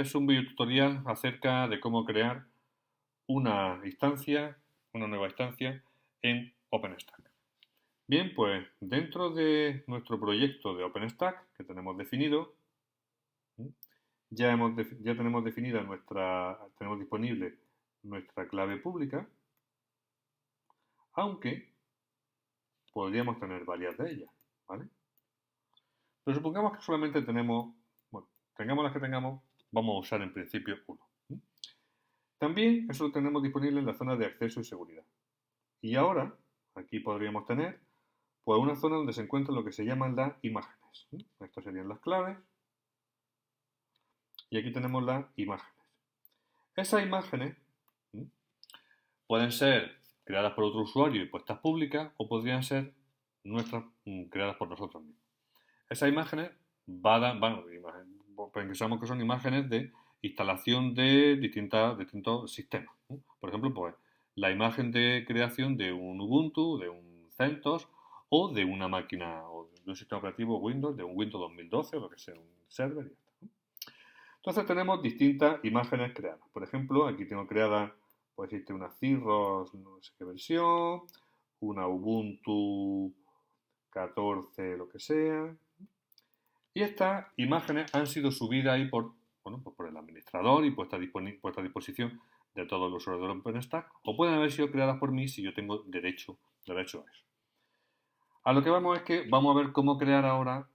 es un video tutorial acerca de cómo crear una instancia, una nueva instancia en OpenStack. Bien, pues dentro de nuestro proyecto de OpenStack que tenemos definido, ya tenemos definida tenemos disponible nuestra clave pública, aunque podríamos tener varias de ellas, ¿vale? Pero supongamos que solamente tengamos las que tengamos, vamos a usar en principio uno. También eso lo tenemos disponible en la zona de acceso y seguridad. Y ahora, aquí podríamos tener pues una zona donde se encuentran lo que se llaman las imágenes. Estas serían las claves. Y aquí tenemos las imágenes. Esas imágenes pueden ser creadas por otro usuario y puestas públicas o podrían ser nuestras creadas por nosotros mismos. Esas imágenes pensamos que son imágenes de instalación de distintos sistemas. Por ejemplo, pues la imagen de creación de un Ubuntu, de un CentOS o de una máquina o de un sistema operativo Windows, de un Windows 2012 o lo que sea, un server. Entonces tenemos distintas imágenes creadas. Por ejemplo, aquí tengo creada, pues existe una Cirrus, no sé qué versión, una Ubuntu 14, lo que sea. Y estas imágenes han sido subidas ahí pues por el administrador y puestas a disposición de todos los usuarios de OpenStack, o pueden haber sido creadas por mí si yo tengo derecho a eso. A lo que vamos es que vamos a ver cómo crear ahora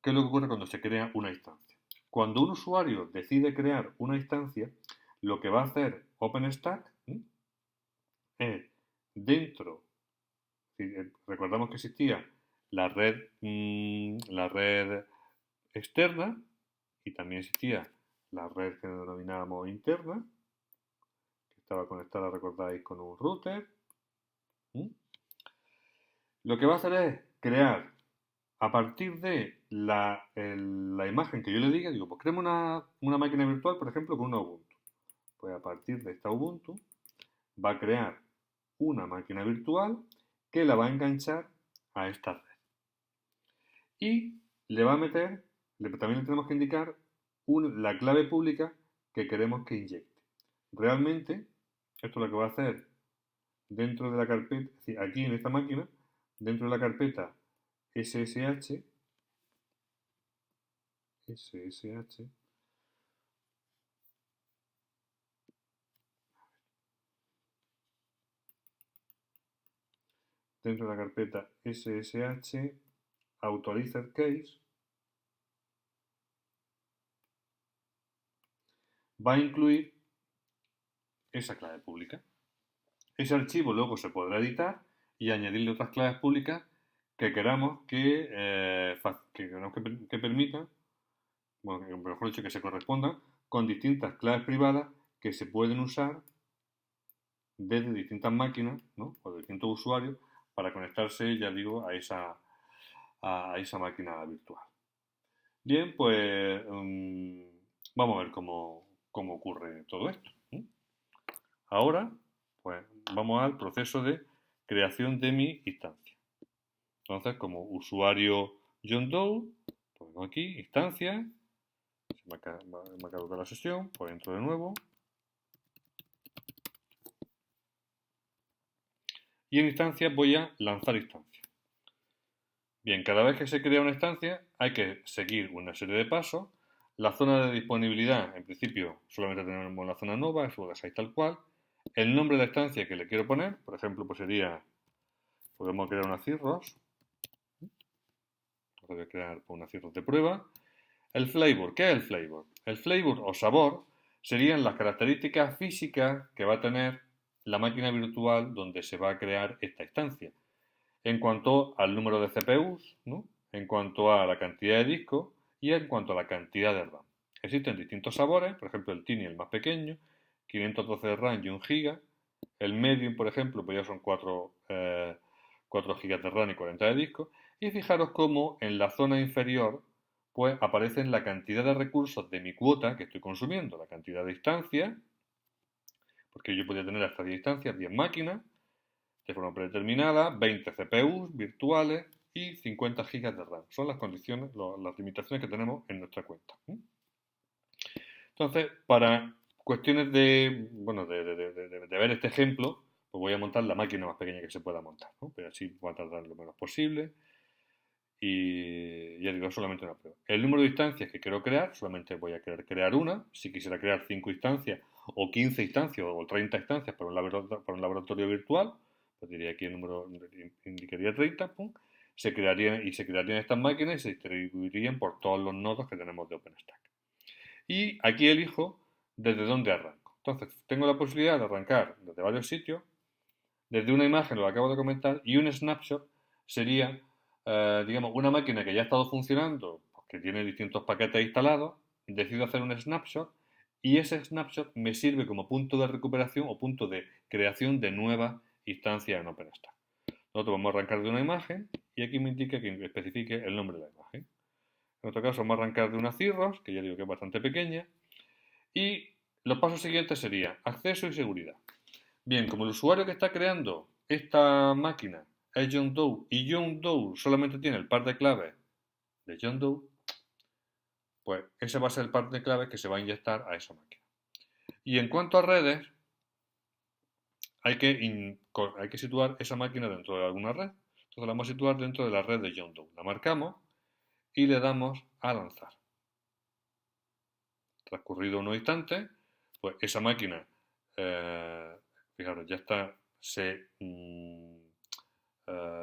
qué es lo que ocurre cuando se crea una instancia. Cuando un usuario decide crear una instancia, lo que va a hacer OpenStack es dentro, recordamos que existía la red externa y también existía la red que denominábamos interna, que estaba conectada, recordáis, con un router. Lo que va a hacer es crear a partir de la imagen que yo le diga, digo, pues creemos una máquina virtual, por ejemplo, con una Ubuntu. Pues a partir de esta Ubuntu va a crear una máquina virtual que la va a enganchar a esta red. Y le va a meter, también le tenemos que indicar la clave pública que queremos que inyecte. Realmente, esto lo que va a hacer dentro de la carpeta, es decir, aquí en esta máquina, dentro de la carpeta SSH, dentro de la carpeta SSH Authorized Case, va a incluir esa clave pública. Ese archivo luego se podrá editar y añadirle otras claves públicas que queramos que permitan, bueno, mejor dicho, que se correspondan con distintas claves privadas que se pueden usar desde distintas máquinas, ¿no? O de distintos usuarios para conectarse, ya digo, a esa máquina virtual. Bien, pues vamos a ver cómo ocurre todo esto. Ahora, pues vamos al proceso de creación de mi instancia. Entonces, como usuario John Doe, pongo aquí instancia, me ha caducado la sesión, pues entro de nuevo. Y en instancia voy a lanzar instancia. Bien, cada vez que se crea una instancia hay que seguir una serie de pasos. La zona de disponibilidad, en principio, solamente tenemos la zona nueva, eso lo dejáis tal cual. El nombre de la instancia que le quiero poner, por ejemplo, pues podemos crear una Cirrus. Voy a crear una Cirrus de prueba. El flavor, ¿qué es el flavor? El flavor o sabor serían las características físicas que va a tener la máquina virtual donde se va a crear esta instancia. En cuanto al número de CPUs, ¿no? En cuanto a la cantidad de discos y en cuanto a la cantidad de RAM. Existen distintos sabores, por ejemplo el Tiny, el más pequeño, 512 de RAM y 1 GB. El Medium, por ejemplo, pues ya son 4 GB de RAM y 40 de disco. Y fijaros cómo en la zona inferior pues aparecen la cantidad de recursos de mi cuota que estoy consumiendo, la cantidad de instancias, porque yo podría tener hasta 10 instancias, 10 máquinas, de forma predeterminada, 20 CPUs virtuales y 50 GB de RAM. Son las condiciones, las limitaciones que tenemos en nuestra cuenta. Entonces, para cuestiones de, bueno, de ver este ejemplo, pues voy a montar la máquina más pequeña que se pueda montar, ¿no? Pero así va a tardar lo menos posible y ya digo, solamente una prueba. El número de instancias que quiero crear, solamente voy a querer crear una. Si quisiera crear 5 instancias o 15 instancias o 30 instancias para un laboratorio virtual, pues diría aquí el número, indicaría 30, pum, se crearían estas máquinas y se distribuirían por todos los nodos que tenemos de OpenStack. Y aquí elijo desde dónde arranco. Entonces, tengo la posibilidad de arrancar desde varios sitios, desde una imagen, lo acabo de comentar, y un snapshot sería, digamos, una máquina que ya ha estado funcionando, que tiene distintos paquetes instalados, decido hacer un snapshot y ese snapshot me sirve como punto de recuperación o punto de creación de nuevas instancias en OpenStack. Nosotros vamos a arrancar de una imagen y aquí me indica que especifique el nombre de la imagen. En otro caso vamos a arrancar de una cirros, que ya digo que es bastante pequeña, y los pasos siguientes serían acceso y seguridad. Bien, como el usuario que está creando esta máquina es John Doe y John Doe solamente tiene el par de claves de John Doe, pues ese va a ser el par de claves que se va a inyectar a esa máquina. Y en cuanto a redes, hay que situar esa máquina dentro de alguna red. Entonces la vamos a situar dentro de la red de John Doe. La marcamos y le damos a lanzar. Transcurrido unos instantes, pues esa máquina, fijaros, ya está,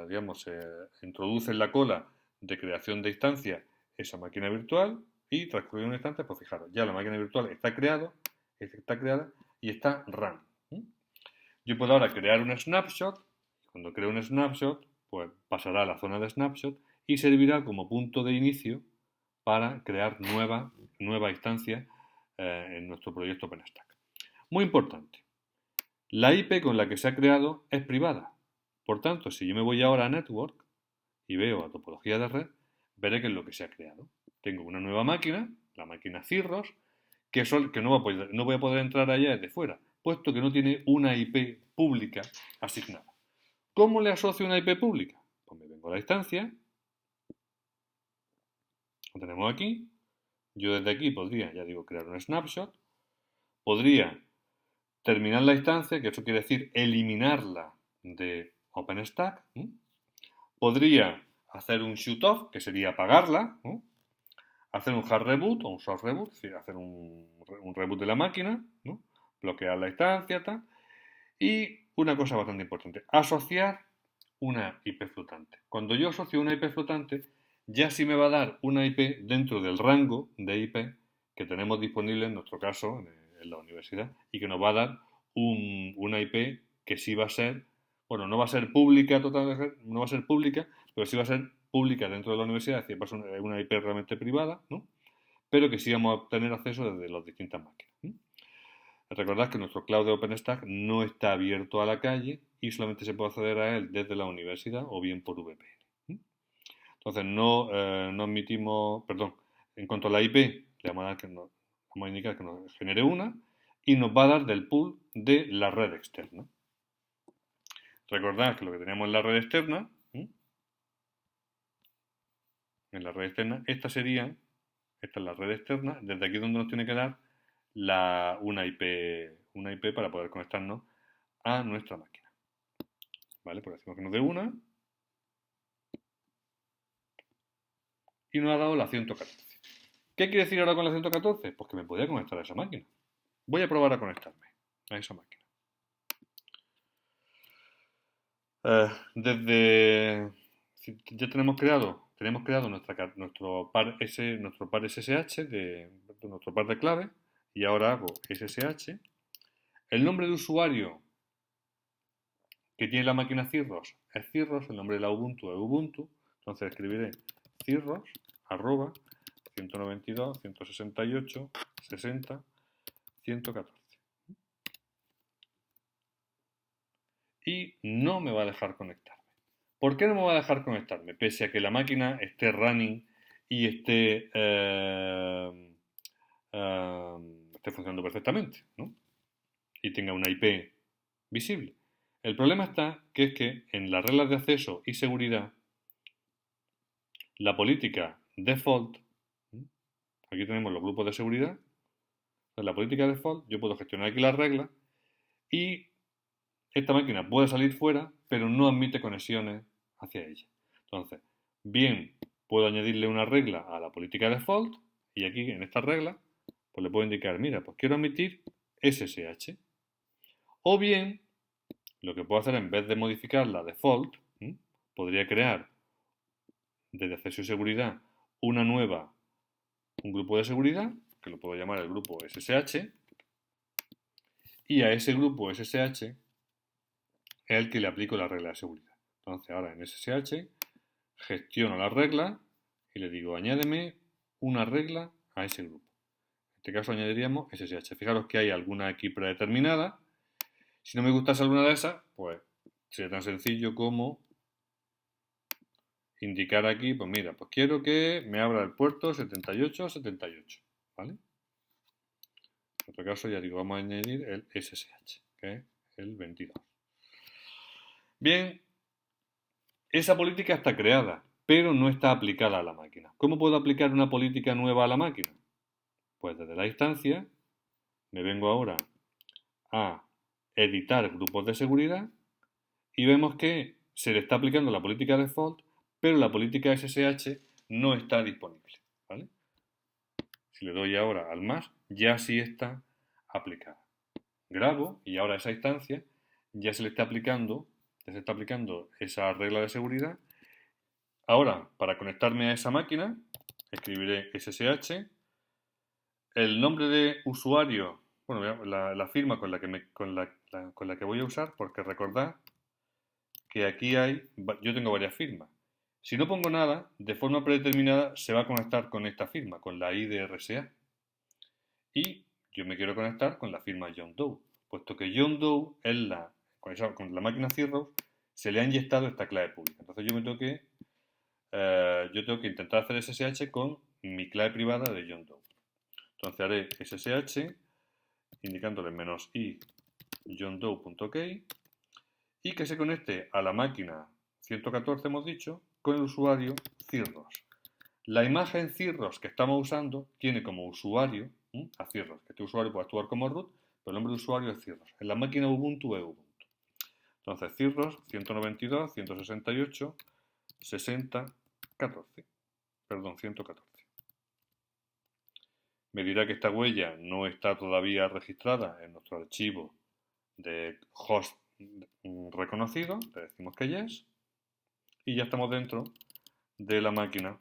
digamos, se introduce en la cola de creación de instancias esa máquina virtual y transcurrido un instante, pues fijaros, ya la máquina virtual está creada y está run. Yo puedo ahora crear un snapshot. Cuando creo un snapshot, pues pasará a la zona de snapshot y servirá como punto de inicio para crear nueva instancia en nuestro proyecto OpenStack. Muy importante, la IP con la que se ha creado es privada. Por tanto, si yo me voy ahora a Network y veo a topología de red, veré que es lo que se ha creado. Tengo una nueva máquina, la máquina Cirros, que no voy a poder entrar allá desde fuera, puesto que no tiene una IP pública asignada. ¿Cómo le asocio una IP pública? Pues me vengo a la instancia, lo tenemos aquí. Yo desde aquí podría, ya digo, crear un snapshot. Podría terminar la instancia, que eso quiere decir eliminarla de OpenStack. Podría hacer un shoot-off, que sería apagarla. Hacer un hard reboot o un soft reboot, es decir, hacer un reboot de la máquina, ¿no? Bloquear la instancia, tal. Y una cosa bastante importante, asociar una IP flotante. Cuando yo asocio una IP flotante, ya sí me va a dar una IP dentro del rango de IP que tenemos disponible en nuestro caso en la universidad y que nos va a dar una IP que sí va a ser, bueno, no va a ser pública totalmente, no va a ser pública, pero sí va a ser pública dentro de la universidad, es decir, va a ser una IP realmente privada, ¿no? Pero que sí vamos a tener acceso desde las distintas máquinas. Recordad que nuestro cloud de OpenStack no está abierto a la calle y solamente se puede acceder a él desde la universidad o bien por VPN. Entonces no admitimos, perdón, en cuanto a la IP, le vamos a indicar que nos genere una y nos va a dar del pool de la red externa. Recordad que lo que teníamos en la red externa, esta es la red externa, desde aquí es donde nos tiene que dar una IP para poder conectarnos a nuestra máquina. ¿Vale? Pues decimos que nos dé una y nos ha dado la 114. ¿Qué quiere decir ahora con la 114? Pues que me podía conectar a esa máquina. Voy a probar a conectarme a esa máquina. Ya tenemos creado nuestro par SSH, nuestro par de clave, y ahora hago SSH. El nombre de usuario que tiene la máquina Cirros es Cirros, el nombre de la Ubuntu es Ubuntu, entonces escribiré Cirros, @ 192, 168, 60, 114. Y no me va a dejar conectarme. ¿Por qué no me va a dejar conectarme? Pese a que la máquina esté running y esté funcionando perfectamente, ¿no? Y tenga una IP visible. El problema está que es que en las reglas de acceso y seguridad, la política default, aquí tenemos los grupos de seguridad, En la política default yo puedo gestionar aquí las reglas y esta máquina puede salir fuera, pero no admite conexiones hacia ella. Entonces, bien, puedo añadirle una regla a la política default y aquí en esta regla pues le puedo indicar, mira, pues quiero admitir SSH. O bien, lo que puedo hacer en vez de modificar la default, podría crear desde acceso y seguridad un grupo de seguridad, que lo puedo llamar el grupo SSH, y a ese grupo SSH es el que le aplico la regla de seguridad. Entonces ahora en SSH gestiono la regla y le digo añádeme una regla a ese grupo. En este caso añadiríamos SSH. Fijaros que hay alguna aquí predeterminada. Si no me gustase alguna de esas, pues sería tan sencillo como indicar aquí, pues mira, pues quiero que me abra el puerto 7878, ¿vale? En otro caso ya digo, vamos a añadir el SSH, que es el 22. Bien, esa política está creada, pero no está aplicada a la máquina. ¿Cómo puedo aplicar una política nueva a la máquina? Pues desde la instancia me vengo ahora a editar grupos de seguridad y vemos que se le está aplicando la política default, pero la política SSH no está disponible, ¿vale? Si le doy ahora al más, ya sí está aplicada. Grabo y ahora a esa instancia ya se le está aplicando, esa regla de seguridad. Ahora, para conectarme a esa máquina, escribiré SSH, el nombre de usuario, bueno, la firma con la que voy a usar, porque recordad que aquí yo tengo varias firmas. Si no pongo nada, de forma predeterminada se va a conectar con esta firma, con la IDRSA. Y yo me quiero conectar con la firma John Doe, puesto que John Doe con la máquina Cirrus se le ha inyectado esta clave pública. Entonces yo tengo que intentar hacer SSH con mi clave privada de John Doe. Entonces haré SSH indicándole "-i johndoe.key" y que se conecte a la máquina 114, hemos dicho, con el usuario Cirrus. La imagen Cirrus que estamos usando tiene como usuario a Cirrus, que este usuario puede actuar como root, pero el nombre de usuario es Cirrus. En la máquina Ubuntu es Ubuntu. Entonces Cirrus 192, 168, 60, 14. Perdón, 114. Me dirá que esta huella no está todavía registrada en nuestro archivo de host reconocido, le decimos que yes, y ya estamos dentro de la máquina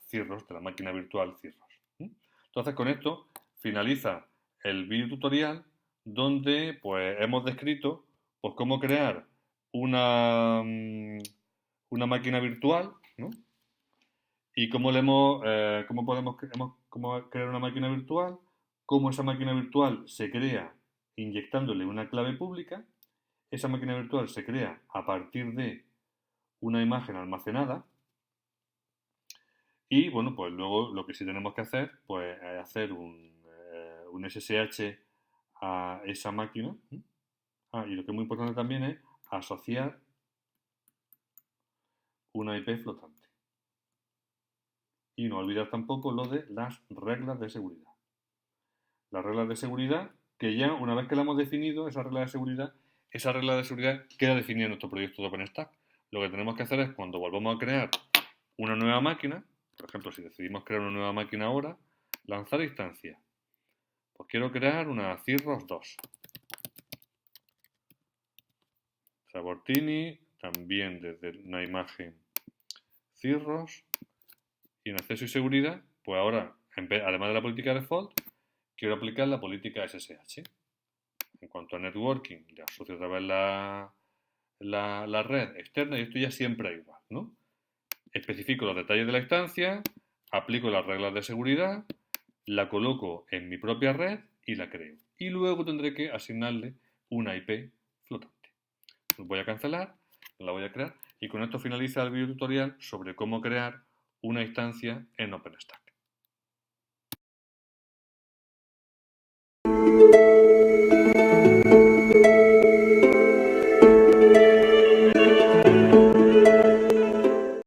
Cirrus, de la máquina virtual Cirrus. Entonces con esto finaliza el video tutorial donde pues hemos descrito pues cómo crear una máquina virtual, ¿no? Y cómo cómo crear una máquina virtual, cómo esa máquina virtual se crea inyectándole una clave pública. Esa máquina virtual se crea a partir de una imagen almacenada. Y bueno, pues luego lo que sí tenemos que hacer, pues es hacer un SSH a esa máquina. Y lo que es muy importante también es asociar una IP flotante. Y no olvidar tampoco lo de las reglas de seguridad. Las reglas de seguridad, que ya una vez que la hemos definido, esa regla de seguridad queda definida en nuestro proyecto de OpenStack. Lo que tenemos que hacer es cuando volvamos a crear una nueva máquina, por ejemplo, si decidimos crear una nueva máquina ahora, lanzar instancia. Pues quiero crear una Cirrus 2. Sabortini, también desde una imagen Cirrus. Y en acceso y seguridad, pues ahora, además de la política default, quiero aplicar la política SSH. En cuanto a networking, le asocio otra vez la red externa y esto ya siempre es igual, ¿no? Especifico los detalles de la instancia, aplico las reglas de seguridad, la coloco en mi propia red y la creo. Y luego tendré que asignarle una IP flotante. Voy a cancelar, la voy a crear y con esto finaliza el video tutorial sobre cómo crear una instancia en OpenStack.